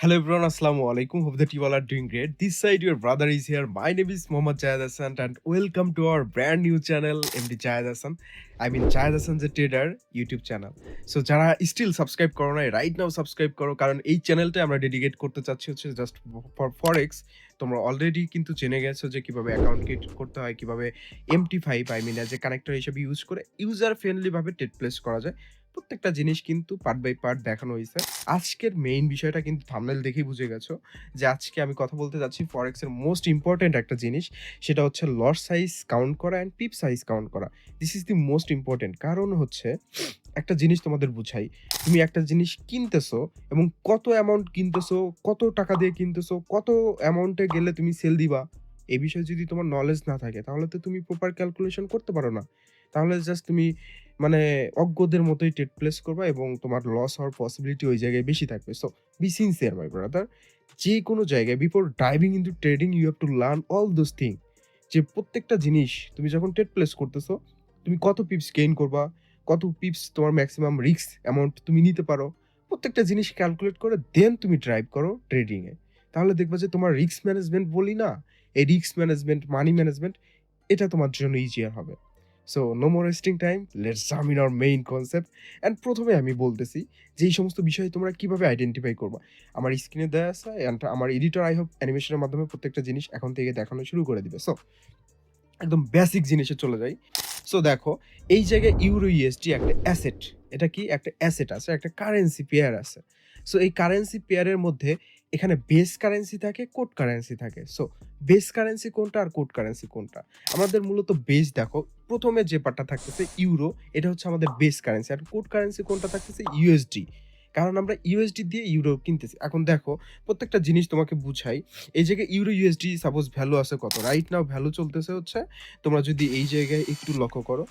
Hello everyone, Assalamu alaikum. Hope that you all are doing great. This side, your brother is here. My name is Mohammad Jayad Hassan, and welcome to our brand new channel, MD Jayad Hassan. I mean Jayad Hassan the Trader YouTube channel. So যারা still subscribe করো নাই, right now subscribe করো, কারণ এই চ্যানেলটা আমরা dedicate করতে চাচ্ছি হচ্ছে জাস্ট ফর ফরেক্স। তোমরা অলরেডি কিন্তু জেনে গেছো যে কিভাবে অ্যাকাউন্ট ক্রিয়েট করতে হয়, কিভাবে MT5 যে কানেক্টর হিসেবে ইউজ করে ইউজার ফ্রেন্ডলি ভাবে ট্রেড প্লেস করা যায়। প্রত্যেকটা জিনিস কিন্তু পার্ট বাই পার্ট দেখানো হয়েছে। আজকের মেইন বিষয়টা কিন্তু থাম্বনেল দেখেই বুঝে গেছো যে আজকে আমি কথা বলতে যাচ্ছি ফরেক্সের মোস্ট ইম্পর্ট্যান্ট একটা জিনিস, সেটা হচ্ছে লট সাইজ কাউন্ট করা অ্যান্ড পিপ সাইজ কাউন্ট করা। This is the most important. কারণ হচ্ছে একটা জিনিস তোমাদের বুঝাই, তুমি একটা জিনিস কিনতেছো এবং কত অ্যামাউন্ট কিনতেছো, কত টাকা দিয়ে কিনতেছো, কত অ্যামাউন্টে গেলে তুমি সেল দিবা, এ বিষয়ে যদি তোমার নলেজ না থাকে তাহলে তো তুমি প্রপার ক্যালকুলেশন করতে পারো না। তাহলে জাস্ট তুমি মানে অজ্ঞদের মতোই ট্রেড প্লেস করবা এবং তোমার লস হওয়ার পসিবিলিটি ওই জায়গায় বেশি থাকবে। So be sincere my brother. যে কোনো জায়গায় before diving into trading you have to learn all those thing. যে প্রত্যেকটা জিনিস তুমি যখন ট্রেড প্লেস করতেছো, তুমি কত পিপস গেইন করবা, কত পিপস তোমার ম্যাক্সিমাম রিস্ক অ্যামাউন্ট তুমি নিতে পারো, প্রত্যেকটা জিনিস ক্যালকুলেট করে দেন তুমি ড্রাইভ করো ট্রেডিংয়ে। তাহলে দেখবা যে তোমার রিস্ক ম্যানেজমেন্ট বলি না, এই রিস্ক ম্যানেজমেন্ট, মানি ম্যানেজমেন্ট, এটা তোমার জন্য ইজিয়ার হবে। So no more wasting time, let's jump in our main concept. And প্রথমে আমি বলতেছি যে এই সমস্ত বিষয় তোমরা কিভাবে আইডেন্টিফাই করবা। আমার স্ক্রিনে দেওয়া আছে অ্যান্ড আমার এডিটর আই হোপ অ্যানিমেশনের মাধ্যমে প্রত্যেকটা জিনিস এখন থেকে দেখানো শুরু করে দিবে। সো একদম বেসিক জিনিসে চলে যাই। সো দেখো, এই জায়গায় ইউরো ইউএসডি একটা অ্যাসেট। এটা কি একটা অ্যাসেট আছে, একটা কারেন্সি পেয়ার আছে। সো এই কারেন্সি পেয়ারের মধ্যে এখানে বেস কারেন্সি থাকে, কোড কারেন্সি থাকে। সো বেস কারেন্সি কোনটা আর কোড কারেন্সি কোনটা? আমাদের মূলত বেস দেখো, প্রথমে যে পার্টটা থাকতেছে ইউরো, এটা হচ্ছে আমাদের বেস কারেন্সি। আর কোড কারেন্সি কোনটা থাকতেছে? ইউএসডি। কারণ আমরা ইউএসডি দিয়ে ইউরো কিনতেছি। এখন দেখো, প্রত্যেকটা জিনিস তোমাকে বুঝাই। এই জায়গায় ইউরো ইউএসডি সাপোজ ভ্যালু আছে কত? রাইট নাও ভ্যালু চলতেছে হচ্ছে, তোমরা যদি এই জায়গায় একটু লক্ষ্য করো,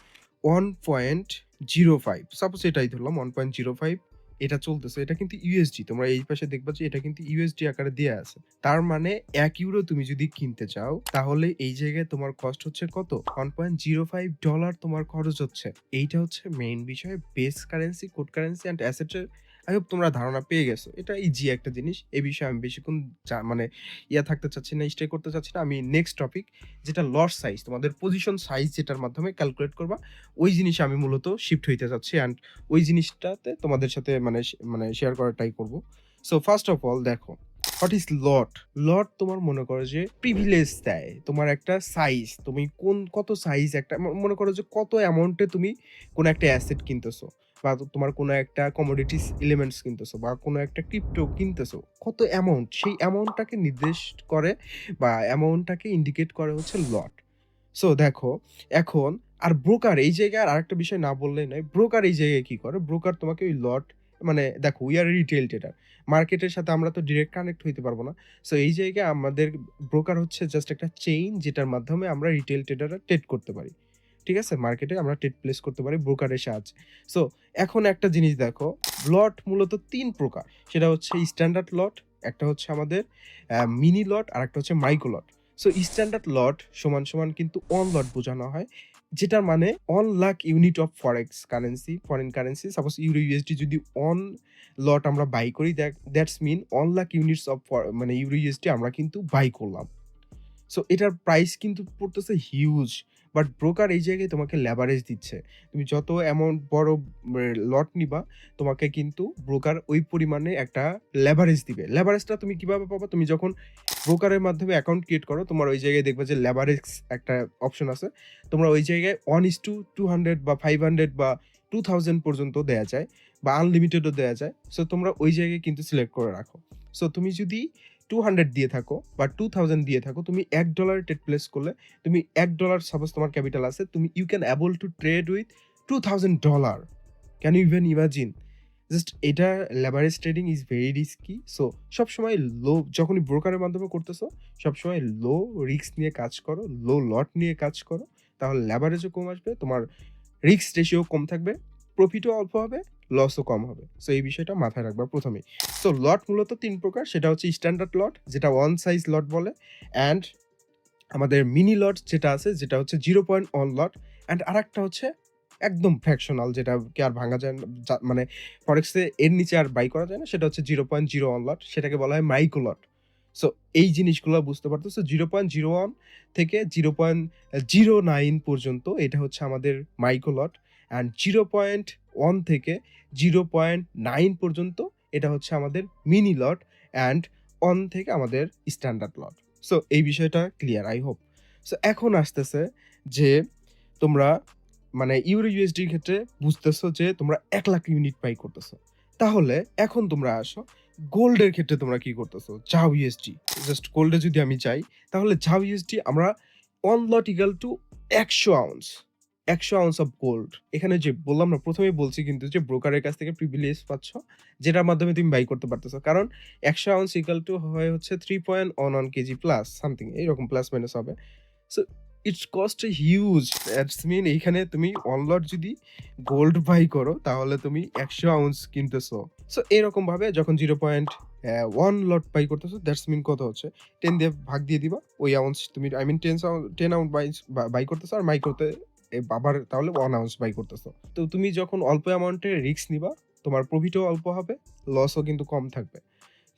1.05 সাপোজ এটাই ধরলাম 1.05 এটা চলতেছে। এটা কিন্তু ইউএসডি। তোমরা এই পাশে দেখবা যে এটা কিন্তু ইউএসডি আকারে দেয়া আছে। তার মানে 1 ইউরো তুমি যদি কিনতে চাও তাহলে এই জায়গায় তোমার কস্ট হচ্ছে কত? $1.05 তোমার খরচ হচ্ছে। এইটা হচ্ছে মেইন বিষয়, base currency, code currency and অ্যাসেটের। আই হোপ তোমরা ধারণা পেয়ে গেছো। এটা ইজি একটা জিনিস। এই বিষয়ে আমি বেশিক্ষণ মানে থাকতে চাচ্ছি না, স্টে করতে চাচ্ছি না। আমি নেক্সট টপিক, যেটা লট সাইজ, তোমাদের পজিশন সাইজ যেটার মাধ্যমে ক্যালকুলেট করবা, ওই জিনিসে আমি মূলত শিফট হইতে চাচ্ছি অ্যান্ড ওই জিনিসটাতে তোমাদের সাথে মানে শেয়ার করার ট্রাই করব। সো ফার্স্ট অফ অল দেখো, হোয়াট ইজ লট? লট তোমার মনে করো যে প্রিভিলেজ দেয়, তোমার একটা সাইজ, তুমি কত সাইজ একটা মনে করো যে কত অ্যামাউন্টে তুমি কোনো একটা অ্যাসেট কিনতেছো, বা তোমার কোনো একটা কমোডিটিস এলিমেন্টস কিনতেছো, বা কোনো একটা ক্রিপ্টো কিনতেছো, কত অ্যামাউন্ট, সেই অ্যামাউন্টটাকে নির্দেশ করে বা অ্যামাউন্টটাকে ইন্ডিকেট করে হচ্ছে লট। সো দেখো, এখন আর ব্রোকার এই জায়গায় আর আরেকটা বিষয় না বললেই নয়। ব্রোকার এই জায়গায় কি করে? ব্রোকার তোমাকে ওই লট, মানে দেখো, উই আর রিটেল ট্রেডার, মার্কেটের সাথে আমরা তো ডিরেক্ট কানেক্ট হইতে পারবো না। সো এই জায়গায় আমাদের ব্রোকার হচ্ছে জাস্ট একটা চেইন, যেটার মাধ্যমে আমরা রিটেল ট্রেডাররা ট্রেড করতে পারি। ঠিক আছে? মার্কেটে আমরা ট্রেড প্লেস করতে পারি ব্রোকারের সাহায্যে। সো এখন একটা জিনিস দেখো, লট মূলত ৩ প্রকার। সেটা হচ্ছে স্ট্যান্ডার্ড লট, একটা হচ্ছে আমাদের মিনি লট, আর একটা হচ্ছে micro lot. So standard lot সমান কিন্তু অন লট বোঝানো হয়, যেটার মানে 1 lakh unit of forex currency, foreign currency. Suppose euro USD যদি অন লট আমরা বাই করি, that's mean 1 lakh units of মানে ইউরো ইউএসডি আমরা কিন্তু বাই করলাম। সো এটার প্রাইস কিন্তু পড়তেছে হিউজ। বাট ব্রোকার এই জায়গায় তোমাকে লেভারেজ দিচ্ছে। তুমি যত অ্যামাউন্ট বড় লট নিবা, তোমাকে কিন্তু ব্রোকার ওই পরিমাণে একটা লেভারেজ দিবে। লেভারেজটা তুমি কিভাবে পাবা? তুমি যখন ব্রোকারের মাধ্যমে অ্যাকাউন্ট ক্রিয়েট করো, তোমার ওই জায়গায় দেখবা যে লেভারেজ একটা অপশন আছে। তোমরা ওই জায়গায় 1:200 বা 500 বা 2000 পর্যন্ত দেয়া যায়, বা আনলিমিটেডও দেয়া যায়। সো তোমরা ওই জায়গায় কিন্তু সিলেক্ট করে রাখো। সো তুমি যদি 200 দিয়ে থাকো বা 2000 দিয়ে থাকো, তুমি $1 ট্রেড প্লেস করলে, তুমি $1 সাপোজ তোমার ক্যাপিটাল আছে, তুমি you can able to trade with $2000। Can you even imagine? Just এটা, leverage trading is very risky. So সবসময় লো, যখনই ব্রোকারের মাধ্যমে করতেছো, সবসময় লো রিস্ক নিয়ে কাজ করো, লো লট নিয়ে কাজ করো। তাহলে লেভারেজও কম আসবে, তোমার রিস্ক রেশিও কম থাকবে, প্রফিটও অল্প হবে, লসও কম হবে। সো এই বিষয়টা মাথায় রাখবা প্রথমেই। সো লট মূলত ৩ প্রকার। সেটা হচ্ছে স্ট্যান্ডার্ড লট, যেটা ওয়ান সাইজ লট বলে, অ্যান্ড আমাদের মিনি লট যেটা আছে, যেটা হচ্ছে 0.1 লট, অ্যান্ড আরেকটা হচ্ছে একদম ফ্র্যাকশনাল, যেটাকে আর ভাঙা যায় না, মানে ফরেক্সে এর নিচে আর বাই করা যায় না, সেটা হচ্ছে 0.01 লট, সেটাকে বলা হয় মাইক্রো লট। সো এই জিনিসগুলো বুঝতে পারতেছো, 0.01 থেকে 0.09 পর্যন্ত এটা হচ্ছে আমাদের মাইক্রো লট, অ্যান্ড 0.1 থেকে 0.9 পর্যন্ত এটা হচ্ছে আমাদের মিনি লট, অ্যান্ড 1 থেকে আমাদের স্ট্যান্ডার্ড লট। সো এই বিষয়টা ক্লিয়ার, আই হোপ। সো এখন আসতেছে যে তোমরা মানে ইউরো ইউএসডির ক্ষেত্রে বুঝতেছো যে তোমরা 1,00,000 ইউনিট বাই করতেছো। তাহলে এখন তোমরা আসো গোল্ডের ক্ষেত্রে তোমরা কি করতেছো? ঝাও ইউএসডি। জাস্ট গোল্ডে যদি আমি যাই, তাহলে ঝাও ইউএসডি আমরা 1 lot equal to 100 ounce. 100 ounce of gold. এখানে যে বললাম না, ১ম এই বলছি কিন্তু যে ব্রোকারের কাছ থেকে প্রিভিলেজ পাচ্ছ, যেটার মাধ্যমে তুমি বাই করতে পারতেছো। কারণ 100 আউন্স ইকুয়াল টু হয় হচ্ছে 3.11 কেজি প্লাস সামথিং, এরকম প্লাস মাইনাস হবে। So it's cost a huge, that's mean এইখানে তুমি 1 লট যদি গোল্ড বাই করো তাহলে তুমি 100 আউন্স কিনতেছো। সো এরকম ভাবে যখন 0.1 লট বাই করতেছো, দ্যাটস মিন কত হচ্ছে 10 দিয়ে ভাগ দিয়ে দিবা। ওই আউন্স তুমি আই মিন 10 আউন্স বাই করতেছো, আর মাইক্রোতে আবার তাহলে 1 আউন্স বাই করতেছো। তো তুমি যখন অল্প অ্যামাউন্টের রিস্ক নিবা, তোমার প্রফিটও অল্প হবে, লসও কিন্তু কম থাকবে।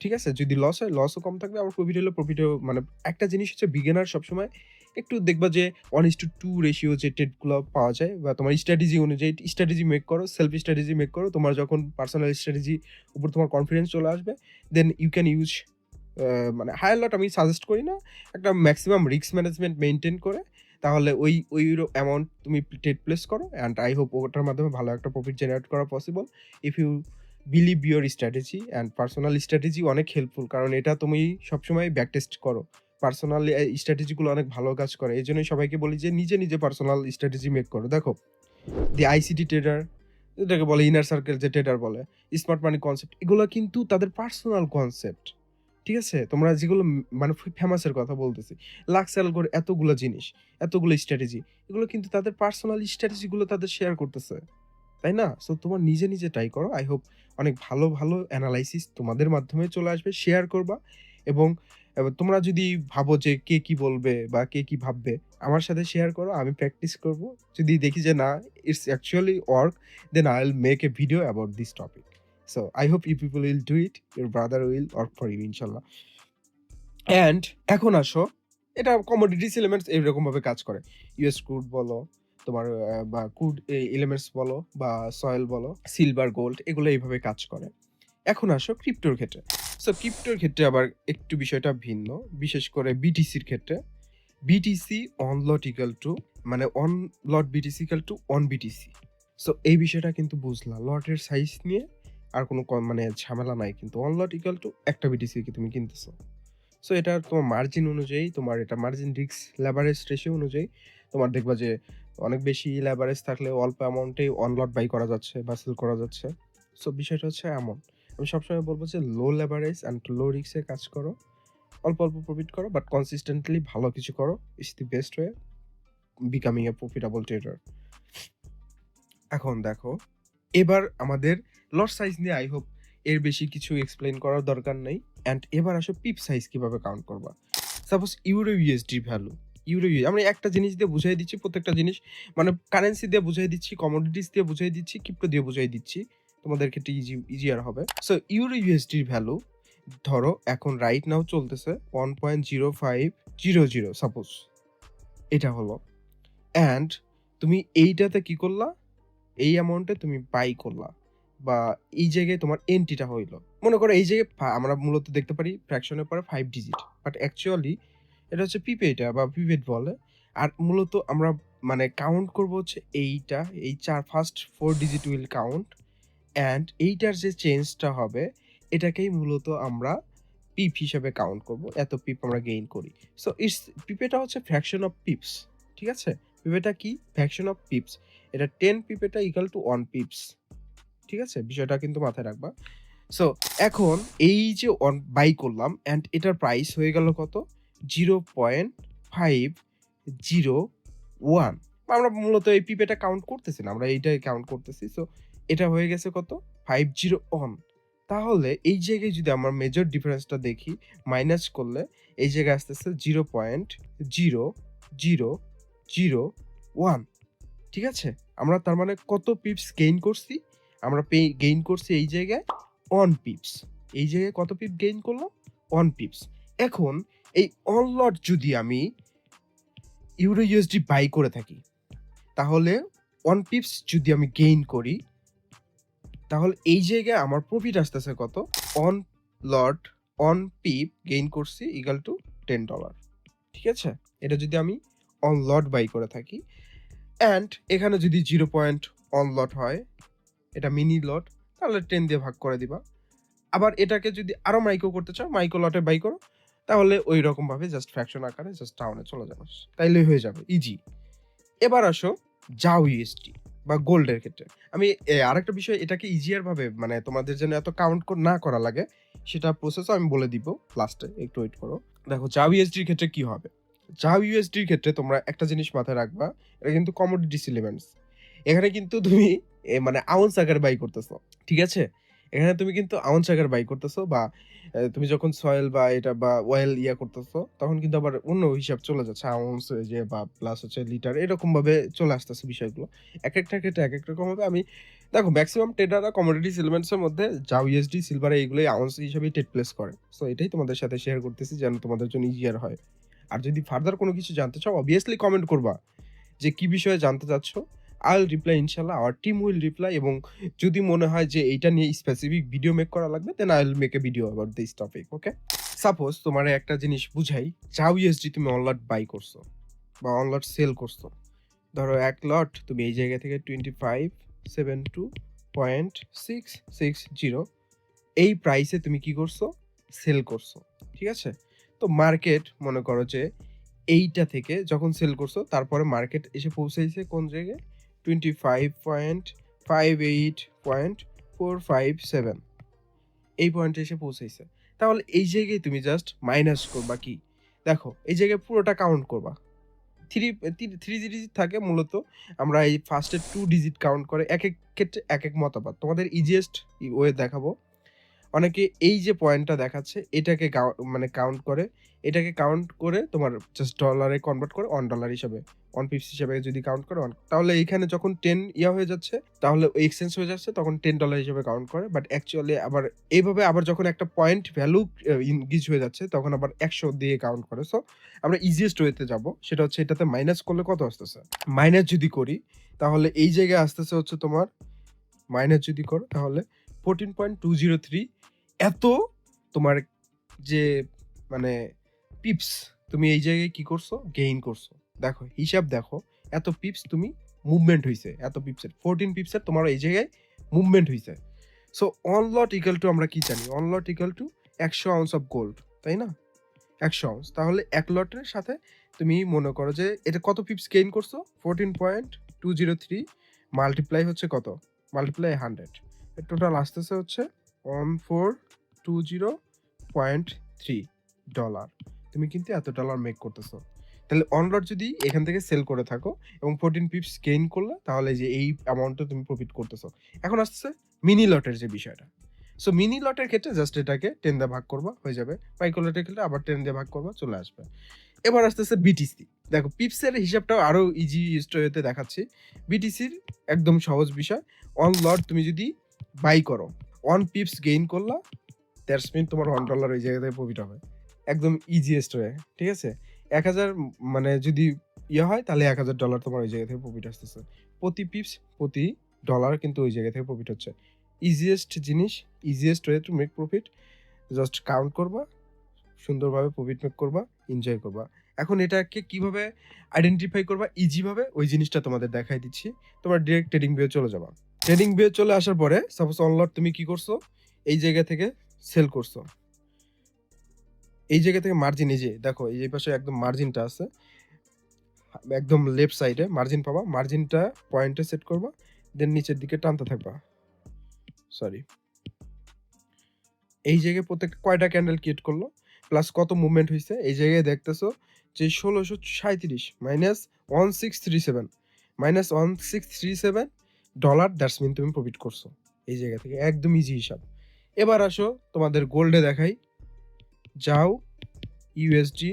ঠিক আছে? যদি লস হয়, লসও কম থাকবে, আবার প্রফিট হলে প্রফিটও, মানে একটা জিনিস হচ্ছে বিগিনার সবসময় একটু দেখবা যে 1:2 রেশিও যে ট্রেডগুলো পাওয়া যায়, বা তোমার স্ট্র্যাটেজি অনুযায়ী স্ট্র্যাটেজি মেক করো, সেলফ স্ট্র্যাটেজি মেক করো। তোমার যখন পার্সোনাল স্ট্র্যাটেজি উপর তোমার কনফিডেন্স চলে আসবে, দেন ইউ ক্যান ইউজ মানে হায়ার লট আমি সাজেস্ট করি না। একটা ম্যাক্সিমাম রিস্ক ম্যানেজমেন্ট মেইনটেইন করে তাহলে ওই অ্যামাউন্ট তুমি ট্রেড প্লেস করো, অ্যান্ড আই হোপ ওটার মাধ্যমে ভালো একটা প্রফিট জেনারেট করা possible if you believe your strategy. And personal strategy অনেক হেল্পফুল, কারণ এটা তুমি সবসময় ব্যাক টেস্ট করো। পার্সোনাল স্ট্র্যাটেজিগুলো অনেক ভালো কাজ করে। এইজন্যই সবাইকে বলি যে নিজে পার্সোনাল স্ট্র্যাটেজি মেক করো। দেখো, দি আইসিটি ট্রেডার, এটাকে বলে ইনার সার্কেল যে ট্রেডার বলে, স্মার্ট মানি কনসেপ্ট, এগুলো কিন্তু তাদের পার্সোনাল কনসেপ্ট। ঠিক আছে? তোমরা যেগুলো মানে ফেমাসের কথা বলতেছি। লাক্স অ্যালগোর এতগুলো জিনিস, এতগুলো স্ট্র্যাটেজি, এগুলো কিন্তু তাদের পার্সোনাল স্ট্র্যাটেজিগুলো তাদের শেয়ার করতেছে। তাই না? সো তোমার নিজে ট্রাই করো। আই হোপ অনেক ভালো এনালাইসিস তোমাদের মাধ্যমে চলে আসবে। শেয়ার করবা, এবং তোমরা যদি ভাবো যে কে কি বলবে বা কে কি ভাববে, আমার সাথে শেয়ার করো। আমি প্র্যাকটিস করব। যদি দেখি যে না, it's actually work, then I will make a video about this topic. So I hope you people will do it. Your brother will work for you ইনশাআল্লাহ। অ্যান্ড এখন আসো, এটা কমোডিটিস এলিমেন্টস এরকমভাবে কাজ করে। ইউএস ক্রুড বলো, তোমার বা ক্রুড এলিমেন্টস বলো, বা সয়েল বলো, সিলভার, গোল্ড, এগুলো এইভাবে কাজ করে। এখন আসো ক্রিপ্টোর ক্ষেত্রে। সো ক্রিপ্টোর ক্ষেত্রে আবার একটু বিষয়টা ভিন্ন, বিশেষ করে বিটিসির ক্ষেত্রে। BTC one lot equal to, মানে one lot BTC equal to one BTC. So এই বিষয়টা কিন্তু বুঝলা, লটের সাইজ নিয়ে আর কোনো মানে ঝামেলা নাই, কিন্তু অন লট ইকুয়াল টু একটা বিটিসি কি তুমি কিনতেছো। সো এটা তোমার মার্জিন অনুযায়ী, তোমার এটা মার্জিন রিস্ক লেভারেজ রেশিও অনুযায়ী তোমার দেখবা যে অনেক বেশি লেভারেজ থাকলে অল্প অ্যামাউন্টে অন লট বাই করা যাচ্ছে বা সেল করা যাচ্ছে। সো বিষয়টা হচ্ছে এমন, আমি সবসময় বলবো যে লো লেভারেজ অ্যান্ড লো রিস্কে কাজ করো, অল্প প্রফিট করো, বাট কনসিস্টেন্টলি ভালো কিছু করো। It's the best way becoming A profitable tedder. এখন দেখো, এবার আমাদের লট সাইজ নিয়ে আই হোপ এর বেশি কিছু এক্সপ্লেইন করার দরকার নেই। অ্যান্ড এবার আসো পিপ সাইজ কিভাবে কাউন্ট করবা। সাপোজ ইউরো ইউএসডি ভ্যালু, আমরা একটা জিনিস দিয়ে বুঝাই দিচ্ছি, প্রত্যেকটা জিনিস মানে কারেন্সি দিয়ে বুঝাই দিচ্ছি, কমোডিটিস দিয়ে বুঝাই দিচ্ছি, ক্রিপ্টো দিয়ে বুঝাই দিচ্ছি, তোমাদের ক্ষেত্রে ইজিয়ার হবে। সো ইউরো ইউএসডির ভ্যালু ধরো এখন রাইট নাও চলতেছে 1.0500 সাপোজ, এটা হলো। অ্যান্ড তুমি এইটাতে কি করলা, এই অ্যামাউন্টে তুমি বাই করলা, বা এই জায়গায় তোমার এন্ট্রিটা হইলো। মনে করো এই জায়গায় আমরা মূলত দেখতে পারি ফ্র্যাকশনের পরে 5 ডিজিট, বাট অ্যাকচুয়ালি এটা হচ্ছে পিপেটা বা পিভেট বলে। আর মূলত আমরা মানে কাউন্ট করব হচ্ছে এইটা, এই first 4 digit will count, and এইটার যে চেঞ্জটা হবে এটাকেই মূলত আমরা পিপ হিসেবে কাউন্ট করব। এত পিপ আমরা গেইন করি। সো পিপেটা হচ্ছে ফ্র্যাকশন অফ পিপস। ঠিক আছে? পিপেটা কি? Fraction of pips. এটা 10 পিপেটা ইকুয়াল টু 1 পিপস। ঠিক আছে? বিষয়টা কিন্তু মাথায় রাখবা। সো এখন এই যে বাই করলাম, অ্যান্ড এটার প্রাইস হয়ে গেল কত? 0.501। আমরা মূলত এই পিপেটা কাউন্ট করতেছি না, আমরা এইটাই কাউন্ট করতেছি। সো এটা হয়ে গেছে কত? 501। তাহলে এই জায়গায় যদি আমরা মেজর ডিফারেন্সটা দেখি, মাইনাস করলে এই জায়গায় আসতেছে 0.0001। ঠিক আছে? আমরা তার মানে কত পিপস গেইন করছি? আমরা গেইন করছি এই জায়গায় 1 পিপস। এই জায়গায় কত পিপ গেইন করলাম? 1 পিপস। এখন এই অন লট যদি আমি ইউরো ইউএসডি বাই করে থাকি, তাহলে 1 পিপস যদি আমি গেইন করি, তাহলে এই জায়গায় আমার প্রফিট আসতেছে কত? অন লট, অন পিপ গেইন করছি ইকুয়াল টু $10, ঠিক আছে? এটা যদি আমি অন লট বাই করে থাকি, অ্যান্ড এখানে যদি 0 পয়েন্ট অন লট হয়, এটা মিনি লট, তাহলে 10 দিয়ে ভাগ করে দিবা। আবার এটাকে যদি আরো মাইক্রো করতে চাও, মাইক্রো লটে বাই করো, তাহলে ওই রকম ভাবে জাস্ট ফ্র্যাকশন আকারে জাস্ট ডাউনে চলে যাবে, তাইলেই হয়ে যাবে, ইজি। এবার আসো জাও ইউএসডি বা গোল্ডের ক্ষেত্রে। আমি আরেকটা বিষয়, এটাকে ইজিয়ার ভাবে মানে তোমাদের জন্য এত কাউন্ট না করা লাগে, সেটা প্রসেসও আমি বলে দিব লাস্টে, একটু ওয়েট করো। দেখো জাও ইউএসডির ক্ষেত্রে কি হবে। জাও ইউএসডির ক্ষেত্রে তোমরা একটা জিনিস মাথায় রাখবা, এটা কিন্তু কমোডিটিস এলিমেন্টস। এখানে কিন্তু তুমি মানে আউন্স আকারে বাই করতেছো, ঠিক আছে? এখানে তুমি কিন্তু আউন্স আকারে বাই করতেছো, বা তুমি যখন সয়েল বা এটা বা ওয়েল করতেছো, তখন কিন্তু আবার অন্য হিসাব চলে যাচ্ছে, আউন্স যে বা প্লাস হচ্ছে লিটার, এরকম ভাবে চলে আসতেছে বিষয়গুলো। এক একটা ক্ষেত্রে এক এক রকম হবে। আমি দেখো ম্যাক্সিমাম ট্রেডাররা কমোডিটিস এলিমেন্টসের মধ্যে জাও ইউএসডি, সিলভার এইগুলোই আউন্স হিসেবেই ট্রেড প্লেস করে। সো এটাই তোমাদের সাথে শেয়ার করতেছি যেন তোমাদের জন্য ইজিয়ার হয়। আর যদি ফার্দার কোনো কিছু জানতে চাও, অবভিয়াসলি কমেন্ট করবা যে কি বিষয়ে জানতে চাচ্ছ। আই উইল রিপ্লাই, ইনশাল্লাহ আওয়ার টিম উইল রিপ্লাই। এবং যদি মনে হয় যে এইটা নিয়ে স্পেসিফিক ভিডিও মেক করা লাগবে, then I will make a video about this topic, okay? Suppose তোমার একটা জিনিস বুঝাই, জাও ইউএসডি তুমি অনলট বাই করছো বা অনলট সেল করছো। ধরো এক লট তুমি এই জায়গা থেকে 2572.660 এই প্রাইসে তুমি কি করছো? সেল করছো, ঠিক আছে? তো মার্কেট মনে করো যে এইটা থেকে যখন সেল করছো, তারপরে মার্কেট এসে পৌঁছাইছে কোন জায়গায়? 25.58.457 এই পয়েন্টে এসে পৌঁছাইছে। তাহলে এই জায়গায় তুমি জাস্ট মাইনাস করবা কি? দেখো এই জায়গায় পুরোটা কাউন্ট করবা। 3 ডিজিট থাকে মূলত। আমরা এই ফার্স্টে 2 ডিজিট কাউন্ট করে, একেক ক্ষেত্রে একেক মতবাদ। তোমাদের ইজিয়েস্ট ওয়ে দেখাবো। অনেকে এই যে পয়েন্টটা দেখাচ্ছে এটাকে মানে কাউন্ট করে, এটাকে কাউন্ট করে তোমার জাস্ট ডলারে কনভার্ট করে $1 হিসাবে, 1 পিপস হিসাবে যদি কাউন্ট করে, তাহলে এইখানে যখন 10 হয়ে যাচ্ছে, তাহলে এক্সচেঞ্জ হয়ে যাচ্ছে, তখন $10 হিসাবে কাউন্ট করে। বাট অ্যাকচুয়ালি আবার এইভাবে আবার যখন একটা পয়েন্ট ভ্যালু ইনক্রিজ হয়ে যাচ্ছে, তখন আবার 100 দিয়ে কাউন্ট করে। সো আমরা ইজিয়েস্ট ওয়েতে যাব, সেটা হচ্ছে এটাতে মাইনাস করলে কত আসতেছে। মাইনাস যদি করি, তাহলে এই জায়গায় আসতেছে হচ্ছে তোমার, মাইনাস যদি করো তাহলে 14.203। এত তোমার যে মানে পিপস তুমি এই জায়গায় কি করছো? গেইন করছো। দেখো হিসাব দেখো, এত পিপস তুমি মুভমেন্ট হইছে, এত পিপসের 14 পিপসের তোমার এই জায়গায় মুভমেন্ট হইছে। So on lot equal two আমরা কি জানি? On lot equal to 100 ounce of gold, তাই না? 100 আউন্স। তাহলে 1 লটের সাথে তুমি মনে করো যে এটা কত পিপস গেইন করছো? 14.203 মাল্টিপ্লাই হচ্ছে কত? মাল্টিপ্লাই 100। টোটাল আসতেছে হচ্ছে $1420.3। তুমি কিন্তু এত ডলার মেক করতেছো। তাহলে অন লট যদি এখান থেকে সেল করে থাকো এবং 14 পিপস গেইন করলে, তাহলে যে এই অ্যামাউন্টটা তুমি প্রফিট করতেছো। এখন আসতেছে মিনি লটের যে বিষয়টা। সো মিনি লটের ক্ষেত্রে জাস্ট এটাকে 10 দিয়ে ভাগ করবা, হয়ে যাবে। মাইক্রো লটের ক্ষেত্রে আবার 10 দিয়ে ভাগ করবা, চলে আসবে। এবার আসতেছে বিটিসি। দেখো পিপসের হিসাবটাও আরো ইজি ওয়েতে দেখাচ্ছি। বিটিসির একদম সহজ বিষয়। অন লট তুমি যদি বাই করো, 1 পিপস গেইন করলা, দ্যাটস মিন তোমার $1 ওই জায়গা থেকে প্রফিট হবে। একদম ইজিয়েস্ট ওয়ে, ঠিক আছে? 1000 মানে যদি হয়, তাহলে $1000 তোমার ওই জায়গা থেকে প্রফিট আসতেছে। প্রতি পিপস প্রতি ডলার কিন্তু ওই জায়গা থেকে প্রফিট হচ্ছে। ইজিয়েস্ট জিনিস, easiest way to make profit. Just count করবা, সুন্দরভাবে প্রফিট মেক করবা, এনজয় করবা। এখন এটাকে কিভাবে আইডেন্টিফাই করবা ইজি ভাবে, ওই জিনিসটা তোমাদের দেখাই দিচ্ছি। তোমরা ডিরেক্ট ট্রেডিং ভিউ চলে যাবা। ট্রেডিং ভিউ চলে আসার পরে সাপোজ অনলট তুমি কি করছো? এই জায়গা থেকে সেল করছো। এই জায়গা থেকে মার্জিন, এই যে দেখো এই পাশে একদম মার্জিনটা আছে, একদম লেফট সাইডে মার্জিন পাবা। মার্জিনটা পয়েন্টে সেট করবা, দেন নিচের দিকে টানতে থাকবা। সরি, এই জায়গায় প্রত্যেকটা কয়টা ক্যান্ডেল ক্রিয়েট করলো, প্লাস কত মুভমেন্ট হয়েছে, এই জায়গায় দেখতেছো যে 1637 মাইনাস 1637 মাইনাস $1637, দ্যাটস মিন তুমি প্রফিট করছো এই জায়গা থেকে। একদম ইজি হিসাব। এবার আসো তোমাদের গোল্ডে দেখাই। যাও ইউএসডি,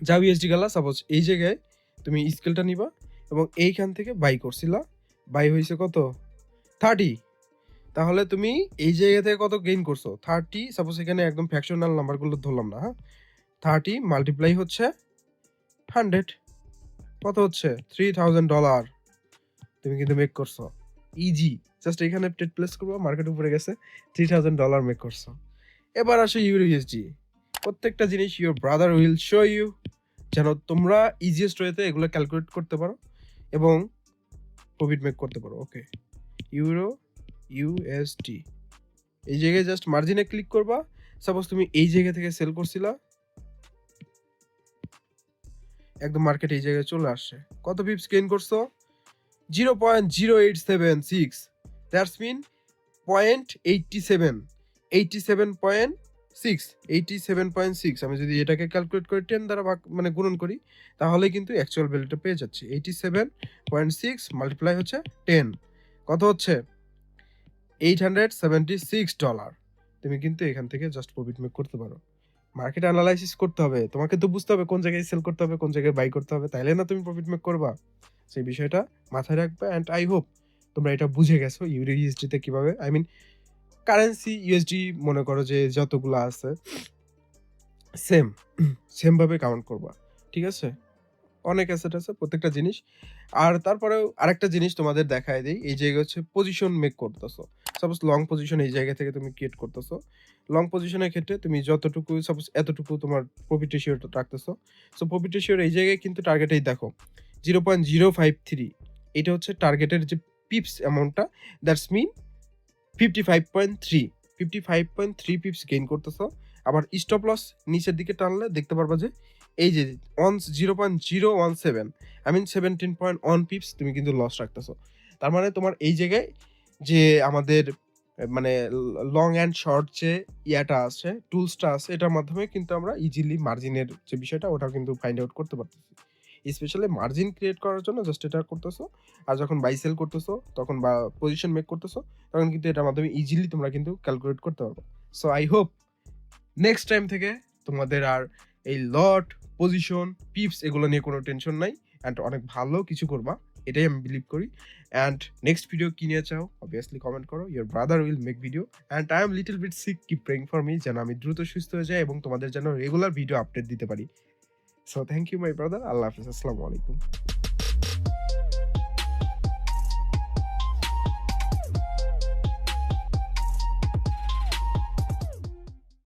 যাও ইউএসডি গেলা। সাপোজ এই জায়গায় তুমি স্কেলটা নিবা, এবং এইখান থেকে বাই করছিলা, বাই হইছে কত 30। তাহলে তুমি এই জায়গা থেকে কত গেইন করছো 30। সাপোজ এখানে একদম ফ্র্যাকশনাল নাম্বারগুলো ধরলাম না, হ্যাঁ, 30 মাল্টিপ্লাই হচ্ছে 100, কত হচ্ছে $3000 তুমি কিন্তু মেক করছো ইজি। জাস্ট এখানে ট্রেড প্লেস করবো, মার্কেট উপরে গেছে, $3000 মেক করছো। এবার আসো ইউরো ইউএসডি। প্রত্যেকটা জিনিস your brother will show you, যেন তোমরা ইজিয়েস্ট ওয়েতে এগুলো ক্যালকুলেট করতে পারো এবং প্রফিট মেক করতে পারো। ওকে, ইউরো ইউএসডি, এই জায়গায় জাস্ট মার্জিনে ক্লিক করবা। সাপোজ তুমি এই জায়গা থেকে সেল করছিলা, একদম মার্কেট এই জায়গায় চলে আসছে, কত পিপস গেইন করছো 0.0876, দ্যাটস মিন 87.6, আমি যদি এটাকে ক্যালকুলেট করে 10 দ্বারা ভাগ মানে গুণন করি, তাহলে কিন্তু অ্যাকচুয়াল ভ্যালুটা পেয়ে যাচ্ছি। 87.6 মাল্টিপ্লাই হচ্ছে 10, কত হচ্ছে $876। তুমি কিন্তু এখান থেকে জাস্ট প্রফিট মেক করতে পারো। মার্কেট অ্যানালাইসিস করতে হবে, তোমাকে তো বুঝতে হবে কোন জায়গায় সেল করতে হবে, কোন জায়গায় বাই করতে হবে, তাইলে না তুমি প্রফিট মেক করবা। সেই বিষয়টা মাথায় রাখবে। অ্যান্ড আই হোপ তোমরা এটা বুঝে গেছো ইউরো ইউএসডিতে কিভাবে, আই মিন কারেন্সি ইউএসডি মনে করো যে যতগুলো আছে সেম ভাবে কাউন্ট করবা, ঠিক আছে? অনেক অ্যাসেট আছে প্রত্যেকটা জিনিস। আর তারপরেও আরেকটা জিনিস তোমাদের দেখায় দেই, এই জায়গায় হচ্ছে পজিশন মেক করতেছো। সাপোজ লং পজিশন এই জায়গা থেকে তুমি ক্রিয়েট করতেছো। লং পজিশনের ক্ষেত্রে তুমি যতটুকু সাপোজ এতটুকু তোমার প্রফিট রেশিওটা রাখতেছো। সো প্রফিট রেশিওর এই জায়গায় কিন্তু টার্গেটেই দেখো 0.053, এটা হচ্ছে টার্গেটের যে পিপস অ্যামাউন্টটা, দ্যাটস মিন 55.3 পিপস গেইন করতেছো। আবার স্টপ লস নিচের দিকে টানলে দেখতে পারবা যে এই যে 0.017, আই মিন 17.1 পিপস তুমি কিন্তু লস রাখতেছো। তার মানে তোমার এই জায়গায় যে আমাদের মানে লং অ্যান্ড শর্ট যে ইয়াটা আছে, টুলসটা আছে, এটার মাধ্যমে কিন্তু আমরা ইজিলি মার্জিনের যে বিষয়টা ওটা কিন্তু ফাইন্ড আউট করতে পারতেছি। স্পেশালি মার্জিন ক্রিয়েট করার জন্য জাস্ট এটা করতেছো। আর যখন বাই সেল করতেছো তখন বা পজিশন মেক করতেছো, তখন কিন্তু এটার মাধ্যমে ইজিলি তোমরা কিন্তু ক্যালকুলেট করতে পারবে। So I hope next time থেকে তোমাদের আর এই লট, পজিশন, পিপস এগুলো নিয়ে কোনো টেনশন নাই, অ্যান্ড অনেক ভালো কিছু করবা, এটাই আমি বিলিভ করি। অ্যান্ড নেক্সট ভিডিও কি নিয়ে চাও অবভিয়াসলি কমেন্ট করো, your brother will make video. And I am little bit sick, keep praying for me, যেন আমি দ্রুত সুস্থ হয়ে যাই এবং তোমাদের যেন রেগুলার ভিডিও আপডেট দিতে পারি। So thank you my brother, আল্লাহ হাফিজ, আসসালামু আলাইকুম।